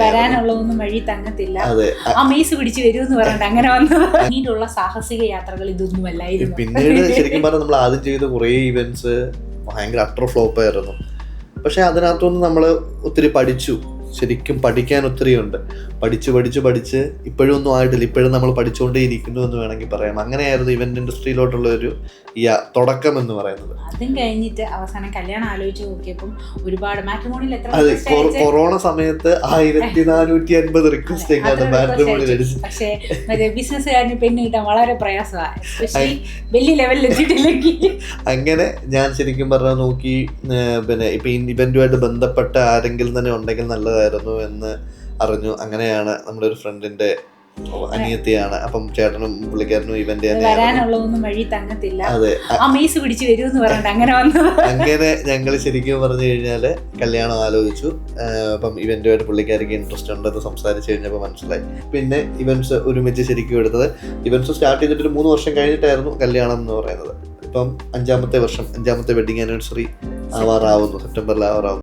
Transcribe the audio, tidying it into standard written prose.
വരാനുള്ളതൊന്നും വഴി തങ്ങത്തില്ല, ആ മീസ് പിടിച്ച് വരുമെന്ന് പറഞ്ഞിട്ട് അങ്ങനെ വന്നത്. പിന്നീടുള്ള സാഹസിക യാത്രകൾ ഇതൊന്നും അല്ലായിരുന്നു. പിന്നീട് ശരിക്കും പറഞ്ഞാൽ നമ്മൾ ആദ്യം ചെയ്ത കുറേ ഇവന്റ്സ് ഭയങ്കര അട്ടർ ഫ്ലോപ്പ് ആയിരുന്നു. പക്ഷെ അതിനകത്തുനിന്ന് നമ്മൾ ഒത്തിരി പഠിച്ചു. ശരിക്കും പഠിക്കാൻ ഒത്തിരി ഉണ്ട്. പഠിച്ച് ഇപ്പോഴും ഒന്നും ആയിട്ടില്ല. ഇപ്പോഴും നമ്മൾ പഠിച്ചുകൊണ്ടേ ഇരിക്കുന്നു എന്ന് വേണമെങ്കിൽ പറയാം. അങ്ങനെയായിരുന്നു ഇവന്റ് ഇൻഡസ്ട്രിയിലോട്ടുള്ള ഒരു തുടക്കം എന്ന് പറയുന്നത്. അതും കഴിഞ്ഞിട്ട് അവസാനം കല്യാണം ആലോചിച്ച് നോക്കിയപ്പം ഒരുപാട് മാട്രിമോണിയിൽ അതെ, കൊറോണ സമയത്ത് 1450 റിക്വസ്റ്റ് മാട്രിമോണിയിൽ അടിച്ചു. പക്ഷേ ബിസിനസ്സുകാരന് പെണ്ണ് കിട്ടാൻ വളരെ പ്രയാസമാണ്, വലിയ ലെവലിൽ എത്തിയിട്ടില്ലെങ്കിൽ. അങ്ങനെ ഞാൻ ശരിക്കും പറഞ്ഞാൽ നോക്കി, പിന്നെ ഇപ്പൊ ഇവന്റുമായിട്ട് ബന്ധപ്പെട്ട ആരെങ്കിലും തന്നെ ഉണ്ടെങ്കിൽ നല്ലതായിരുന്നു എന്ന് അറിഞ്ഞു. അങ്ങനെയാണ് നമ്മുടെ ഒരു ഫ്രണ്ടിന്റെ അനിയത്തിയാണ്. അപ്പം ചേട്ടനും പുള്ളിക്കാരനും ഇവന്റ് വരാനുള്ളതൊന്നും വഴി തങ്ങത്തില്ല, ആ മീസ് പിടിച്ച് വരുമെന്ന് പറഞ്ഞിട്ട് അങ്ങനെ വന്നത്. അങ്ങനെ ഞങ്ങൾ ശരിക്കും പറഞ്ഞു കഴിഞ്ഞാല് കല്യാണം ആലോചിച്ചു. അപ്പം ഇവന്റുമായിട്ട് പുള്ളിക്കാർക്ക് ഇൻട്രസ്റ്റ് ഉണ്ടെന്ന് സംസാരിച്ചു കഴിഞ്ഞപ്പോൾ മനസ്സിലായി. പിന്നെ ഇവന്റ്സ് ഒരുമിച്ച് ശരിക്കും എടുത്തത്. ഇവന്റ്സ് സ്റ്റാർട്ട് ചെയ്തിട്ട് ഒരു 3 വർഷം കഴിഞ്ഞിട്ടായിരുന്നു കല്യാണം എന്ന് പറയുന്നത്. ഇപ്പം 5ാമത്തെ വെഡിങ് ആനിവേഴ്സറി ആവാറാവുന്നു, സെപ്റ്റംബറിൽ ആവാറാവുന്നു.